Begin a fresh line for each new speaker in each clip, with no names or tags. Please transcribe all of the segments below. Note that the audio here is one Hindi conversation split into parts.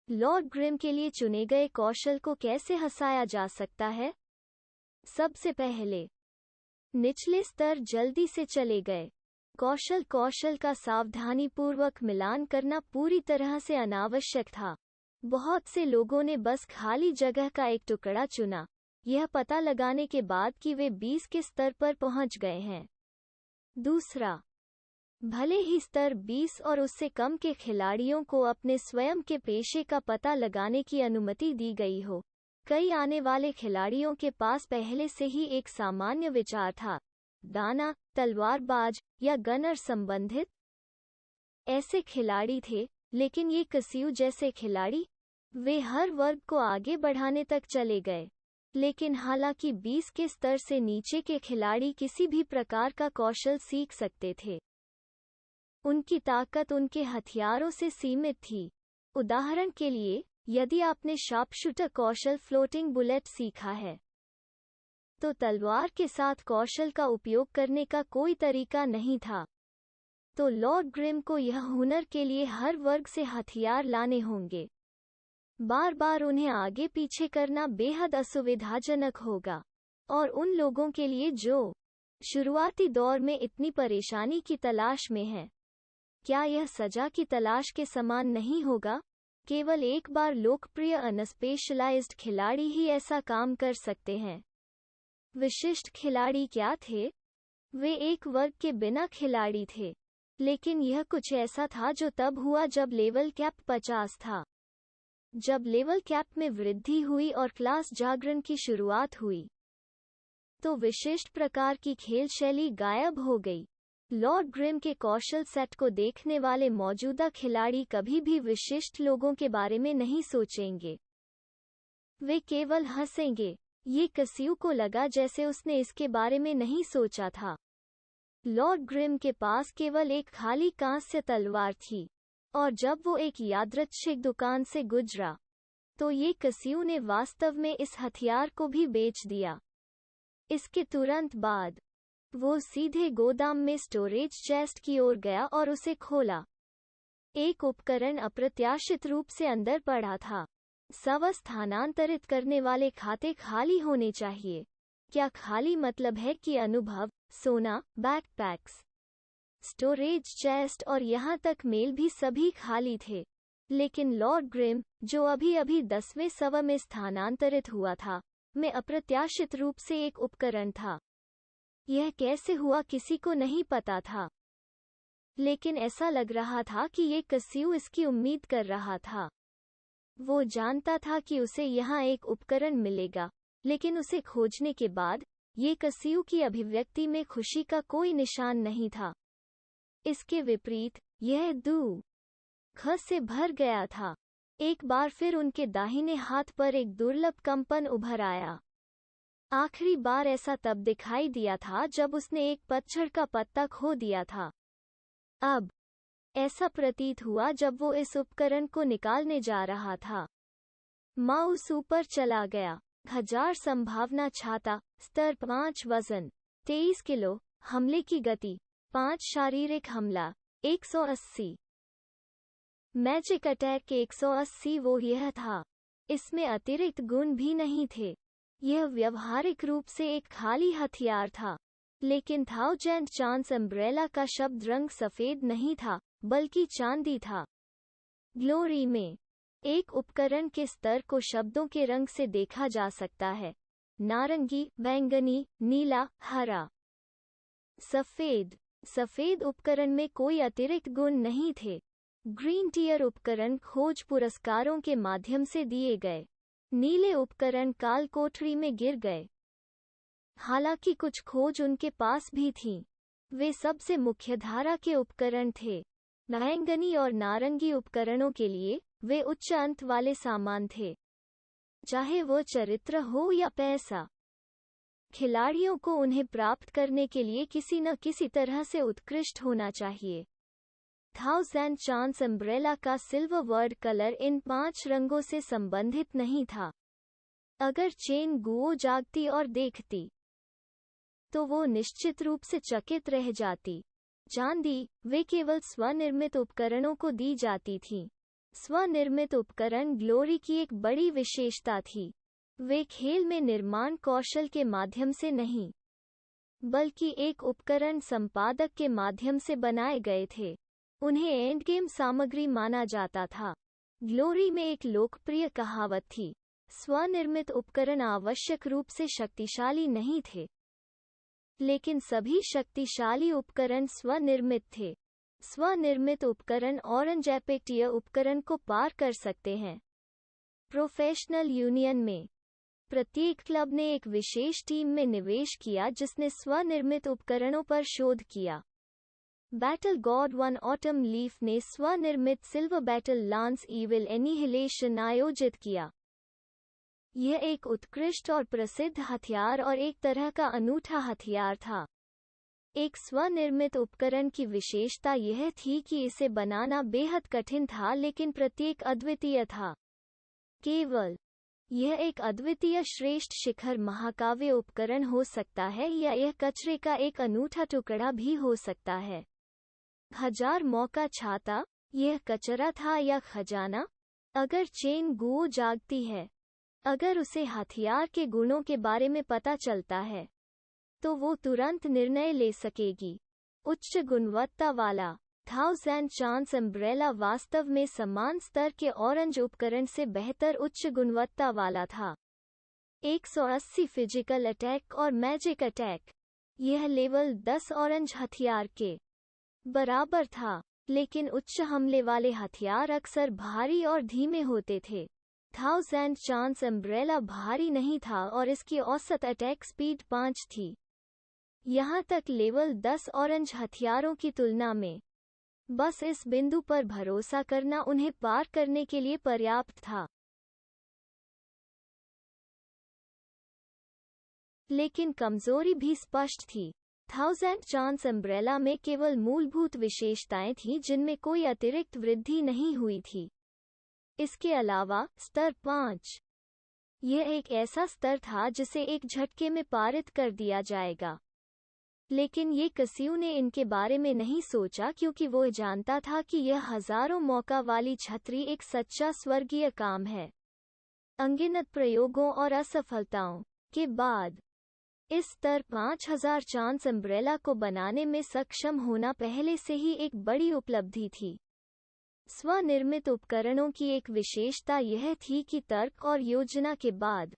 लॉर्ड ग्रिम के लिए चुने गए कौशल को कैसे हंसाया जा सकता है? सबसे पहले, निचले स्तर जल्दी से चले गए। कौशल का सावधानीपूर्वक मिलान करना पूरी तरह से अनावश्यक था। बहुत से लोगों ने बस खाली जगह का एक टुकड़ा चुना, यह पता लगाने के बाद कि वे 20 के स्तर पर पहुंच गए हैं। दूसरा, भले ही स्तर 20 और उससे कम के खिलाड़ियों को अपने स्वयं के पेशे का पता लगाने की अनुमति दी गई हो, कई आने वाले खिलाड़ियों के पास पहले से ही एक सामान्य विचार था, दाना, तलवारबाज या गनर संबंधित। ऐसे खिलाड़ी थे, लेकिन ये कसियो जैसे खिलाड़ी, वे हर वर्ग को आगे बढ़ाने तक चले गए। लेकिन हालांकि 20 के स्तर से नीचे के खिलाड़ी किसी भी प्रकार का कौशल सीख सकते थे, उनकी ताकत उनके हथियारों से सीमित थी। उदाहरण के लिए, यदि आपने शार्पशूटर कौशल फ्लोटिंग बुलेट सीखा है, तो तलवार के साथ कौशल का उपयोग करने का कोई तरीका नहीं था। तो लॉर्ड ग्रिम को यह हुनर के लिए हर वर्ग से हथियार लाने होंगे। बार बार उन्हें आगे पीछे करना बेहद असुविधाजनक होगा, और उन लोगों के लिए जो शुरुआती दौर में इतनी परेशानी की तलाश में हैं, क्या यह सजा की तलाश के समान नहीं होगा? केवल एक बार लोकप्रिय अनस्पेशलाइज्ड खिलाड़ी ही ऐसा काम कर सकते हैं। विशिष्ट खिलाड़ी क्या थे? वे एक वर्ग के बिना खिलाड़ी थे, लेकिन यह कुछ ऐसा था जो तब हुआ जब लेवल कैप 50 था। जब लेवल कैप में वृद्धि हुई और क्लास जागरण की शुरुआत हुई, तो विशिष्ट प्रकार की खेल शैली गायब हो गई। लॉर्ड ग्रिम के कौशल सेट को देखने वाले मौजूदा खिलाड़ी कभी भी विशिष्ट लोगों के बारे में नहीं सोचेंगे। वे केवल हंसेंगे। ये कसियो को लगा जैसे उसने इसके बारे में नहीं सोचा था। लॉर्ड ग्रिम के पास केवल एक खाली कांस्य तलवार थी, और जब वो एक यादृच्छिक दुकान से गुजरा, तो ये कसियो ने वास्तव में इस हथियार को भी बेच दिया। इसके तुरंत बाद वो सीधे गोदाम में स्टोरेज चेस्ट की ओर गया और उसे खोला। एक उपकरण अप्रत्याशित रूप से अंदर पड़ा था। स्थानांतरित करने वाले खाते खाली होने चाहिए। क्या खाली मतलब है कि अनुभव, सोना, बैकपैक्स, स्टोरेज चेस्ट और यहाँ तक मेल भी सभी खाली थे। लेकिन लॉर्ड ग्रिम, जो अभी 10वें सव में स्थानांतरित हुआ था, में अप्रत्याशित रूप से एक उपकरण था। यह कैसे हुआ किसी को नहीं पता था, लेकिन ऐसा लग रहा था कि ये कसियो इसकी उम्मीद कर रहा था। वो जानता था कि उसे यहाँ एक उपकरण मिलेगा, लेकिन उसे खोजने के बाद ये कसियो की अभिव्यक्ति में खुशी का कोई निशान नहीं था। इसके विपरीत, यह दुख से भर गया था। एक बार फिर उनके दाहिने हाथ पर एक दुर्लभ कंपन उभर आया। आखिरी बार ऐसा तब दिखाई दिया था जब उसने एक पतझड़ का पत्ता खो दिया था। अब ऐसा प्रतीत हुआ जब वो इस उपकरण को निकालने जा रहा था। माउस ऊपर चला गया। 1000 संभावना छाता, स्तर 5 वजन 23 किलो, हमले की गति 5, शारीरिक हमला 180, मैजिक अटैक 180। वो यह था। इसमें अतिरिक्त गुण भी नहीं थे। यह व्यावहारिक रूप से एक खाली हथियार था। लेकिन थाउजेंड चांस अम्ब्रेला का शब्द रंग सफेद नहीं था, बल्कि चांदी था। ग्लोरी में एक उपकरण के स्तर को शब्दों के रंग से देखा जा सकता है। नारंगी, बैंगनी, नीला, हरा, सफेद। सफेद उपकरण में कोई अतिरिक्त गुण नहीं थे। ग्रीन टियर उपकरण खोज पुरस्कारों के माध्यम से दिए गए। नीले उपकरण काल कोठरी में गिर गए। हालांकि कुछ खोज उनके पास भी थीं। वे सबसे मुख्यधारा के उपकरण थे। बैंगनी और नारंगी उपकरणों के लिए वे उच्च अंत वाले सामान थे, चाहे वो चरित्र हो या पैसा। खिलाड़ियों को उन्हें प्राप्त करने के लिए किसी न किसी तरह से उत्कृष्ट होना चाहिए। 1000 चांस अम्ब्रेला का सिल्वर वर्ड कलर इन 5 रंगों से संबंधित नहीं था। अगर चेन गुओ जागती और देखती, तो वो निश्चित रूप से चकित रह जाती। चांदी, वे केवल स्वनिर्मित उपकरणों को दी जाती थीं। स्वनिर्मित उपकरण ग्लोरी की एक बड़ी विशेषता थी। वे खेल में निर्माण कौशल के माध्यम से नहीं, बल्कि एक उपकरण संपादक के माध्यम से बनाए गए थे। उन्हें एंडगेम सामग्री माना जाता था। ग्लोरी में एक लोकप्रिय कहावत थी, स्वनिर्मित उपकरण आवश्यक रूप से शक्तिशाली नहीं थे, लेकिन सभी शक्तिशाली उपकरण स्वनिर्मित थे। स्वनिर्मित उपकरण ऑरेंज एपेक्टीय उपकरण को पार कर सकते हैं। प्रोफेशनल यूनियन में प्रत्येक क्लब ने एक विशेष टीम में निवेश किया जिसने स्वनिर्मित उपकरणों पर शोध किया। Battle God one autumn leaf ने स्वनिर्मित silver battle lance evil annihilation आयोजित किया। यह एक उत्कृष्ट और प्रसिद्ध हथियार और एक तरह का अनूठा हथियार था। एक स्वनिर्मित उपकरण की विशेषता यह थी कि इसे बनाना बेहद कठिन था, लेकिन प्रत्येक अद्वितीय था। केवल यह एक अद्वितीय श्रेष्ठ शिखर महाकाव्य उपकरण हो सकता है, या यह कचरे का एक अनूठा टुकड़ा भी हो सकता है। हजार मौका छाता, यह कचरा था या खजाना? अगर चेन गुओ जागती है, अगर उसे हथियार के गुणों के बारे में पता चलता है, तो वो तुरंत निर्णय ले सकेगी। उच्च गुणवत्ता वाला 1000 चांस अम्ब्रेला वास्तव में समान स्तर के ऑरेंज उपकरण से बेहतर उच्च गुणवत्ता वाला था। 180 फिजिकल अटैक और मैजिक अटैक, यह लेवल 10 ऑरेंज हथियार के बराबर था, लेकिन उच्च हमले वाले हथियार अक्सर भारी और धीमे होते थे। 1000 चांस अम्ब्रेला भारी नहीं था और इसकी औसत अटैक स्पीड 5 थी। यहाँ तक लेवल 10 ऑरेंज हथियारों की तुलना में बस इस बिंदु पर भरोसा करना उन्हें पार करने के लिए पर्याप्त था। लेकिन कमजोरी भी स्पष्ट थी। 1000 चांस अम्ब्रेला में केवल मूलभूत विशेषताएं थीं जिनमें कोई अतिरिक्त वृद्धि नहीं हुई थी। इसके अलावा स्तर 5, यह एक ऐसा स्तर था जिसे एक झटके में पारित कर दिया जाएगा। लेकिन ये कसियो ने इनके बारे में नहीं सोचा, क्योंकि वो जानता था कि यह हजारों मौका वाली छतरी एक सच्चा स्वर्गीय काम है। अनगिनत प्रयोगों और असफलताओं के बाद इस स्तर 5000 चांस अम्ब्रेला को बनाने में सक्षम होना पहले से ही एक बड़ी उपलब्धि थी। स्वनिर्मित उपकरणों की एक विशेषता यह थी कि तर्क और योजना के बाद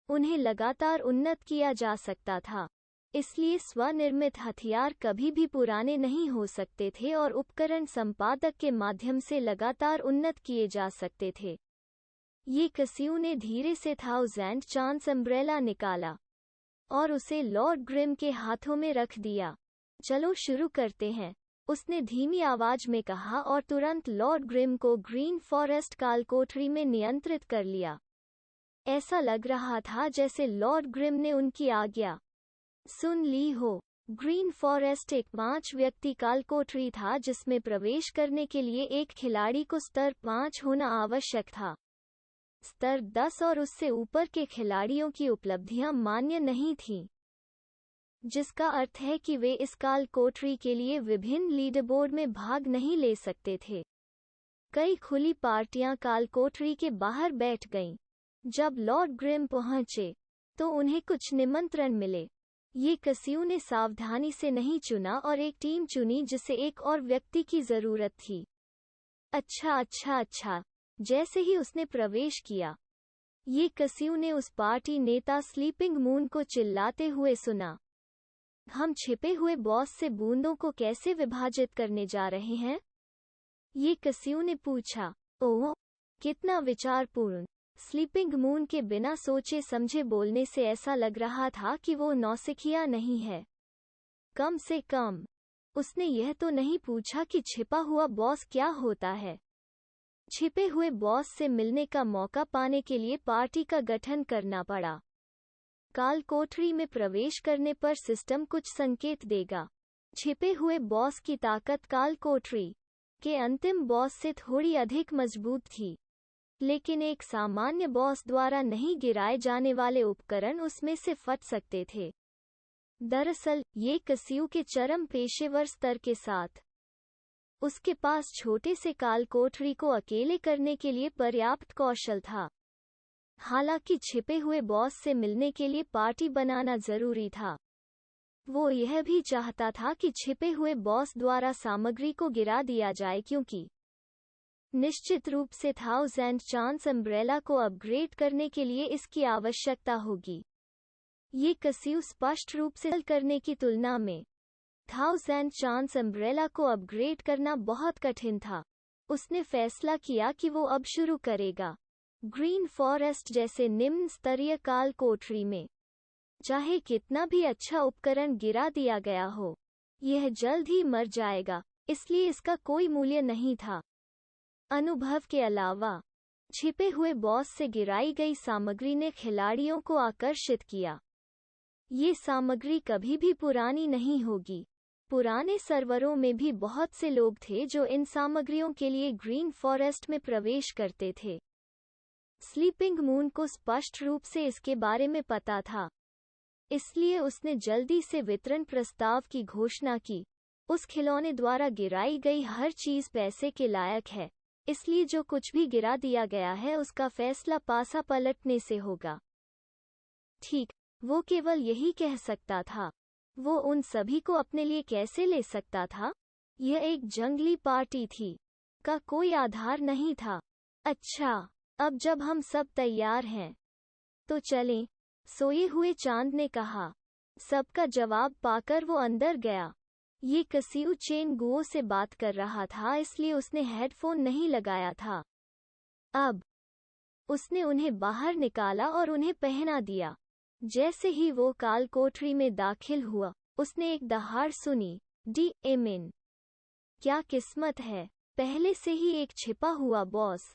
उन्हें लगातार उन्नत किया जा सकता था। इसलिए स्वनिर्मित हथियार कभी भी पुराने नहीं हो सकते थे और उपकरण संपादक के माध्यम से लगातार उन्नत किए जा सकते थे। ये कसियो ने धीरे से 1000 चांस अम्ब्रेला निकाला और उसे लॉर्ड ग्रिम के हाथों में रख दिया। चलो शुरू करते हैं, उसने धीमी आवाज में कहा और तुरंत लॉर्ड ग्रिम को ग्रीन फॉरेस्ट कालकोठरी में नियंत्रित कर लिया। ऐसा लग रहा था जैसे लॉर्ड ग्रिम ने उनकी आज्ञा सुन ली हो। ग्रीन फॉरेस्ट एक 5 व्यक्ति कालकोठरी था जिसमें प्रवेश करने के लिए एक खिलाड़ी को स्तर 5 होना आवश्यक था। स्तर 10 और उससे ऊपर के खिलाड़ियों की उपलब्धियां मान्य नहीं थीं, जिसका अर्थ है कि वे इस कालकोठरी के लिए विभिन्न लीडरबोर्ड में भाग नहीं ले सकते थे। कई खुली पार्टियां कालकोठरी के बाहर बैठ गईं। जब लॉर्ड ग्रिम पहुंचे तो उन्हें कुछ निमंत्रण मिले। ये कसियो ने सावधानी से नहीं चुना और एक टीम चुनी जिसे एक और व्यक्ति की जरूरत थी। अच्छा, जैसे ही उसने प्रवेश किया, ये कसियो ने उस पार्टी नेता स्लीपिंग मून को चिल्लाते हुए सुना, हम छिपे हुए बॉस से बूंदों को कैसे विभाजित करने जा रहे हैं? ये कसियो ने पूछा। ओह, कितना विचारपूर्ण। स्लीपिंग मून के बिना सोचे समझे बोलने से ऐसा लग रहा था कि वो नौसिखिया नहीं है। कम से कम उसने यह तो नहीं पूछा कि छिपा हुआ बॉस क्या होता है। छिपे हुए बॉस से मिलने का मौका पाने के लिए पार्टी का गठन करना पड़ा। कालकोठरी में प्रवेश करने पर सिस्टम कुछ संकेत देगा। छिपे हुए बॉस की ताकत कालकोठरी के अंतिम बॉस से थोड़ी अधिक मजबूत थी, लेकिन एक सामान्य बॉस द्वारा नहीं गिराए जाने वाले उपकरण उसमें से फट सकते थे। दरअसल, ये कसियो के चरम पेशेवर स्तर के साथ उसके पास छोटे से काल कोठरी को अकेले करने के लिए पर्याप्त कौशल था। हालांकि छिपे हुए बॉस से मिलने के लिए पार्टी बनाना जरूरी था। वो यह भी चाहता था कि छिपे हुए बॉस द्वारा सामग्री को गिरा दिया जाए, क्योंकि निश्चित रूप से थाउजेंड चांस अम्ब्रेला को अपग्रेड करने के लिए इसकी आवश्यकता होगी। ये कसियो स्पष्ट रूप से करने की तुलना में थाउजेंड चांस अम्ब्रेला को अपग्रेड करना बहुत कठिन था। उसने फैसला किया कि वो अब शुरू करेगा। ग्रीन फॉरेस्ट जैसे निम्न स्तरीय काल कोठरी में चाहे कितना भी अच्छा उपकरण गिरा दिया गया हो, यह जल्द ही मर जाएगा, इसलिए इसका कोई मूल्य नहीं था। अनुभव के अलावा छिपे हुए बॉस से गिराई गई सामग्री ने खिलाड़ियों को आकर्षित किया। ये सामग्री कभी भी पुरानी नहीं होगी। पुराने सर्वरों में भी बहुत से लोग थे जो इन सामग्रियों के लिए ग्रीन फॉरेस्ट में प्रवेश करते थे। स्लीपिंग मून को स्पष्ट रूप से इसके बारे में पता था, इसलिए उसने जल्दी से वितरण प्रस्ताव की घोषणा की। उस खिलौने द्वारा गिराई गई हर चीज पैसे के लायक है, इसलिए जो कुछ भी गिरा दिया गया है उसका फैसला पासा पलटने से होगा। ठीक, वो केवल यही कह सकता था। वो उन सभी को अपने लिए कैसे ले सकता था? यह एक जंगली पार्टी थी, का कोई आधार नहीं था। अच्छा, अब जब हम सब तैयार हैं, तो चलें, सोए हुए चांद ने कहा। सबका जवाब पाकर वो अंदर गया। ये कसियो चेन गुओ से बात कर रहा था, इसलिए उसने हेडफोन नहीं लगाया था। अब उसने उन्हें बाहर निकाला और उन्हें पहना दिया। जैसे ही वो काल कोठरी में दाखिल हुआ, उसने एक दहाड़ सुनी, डी एमिन। क्या किस्मत है, पहले से ही एक छिपा हुआ बॉस।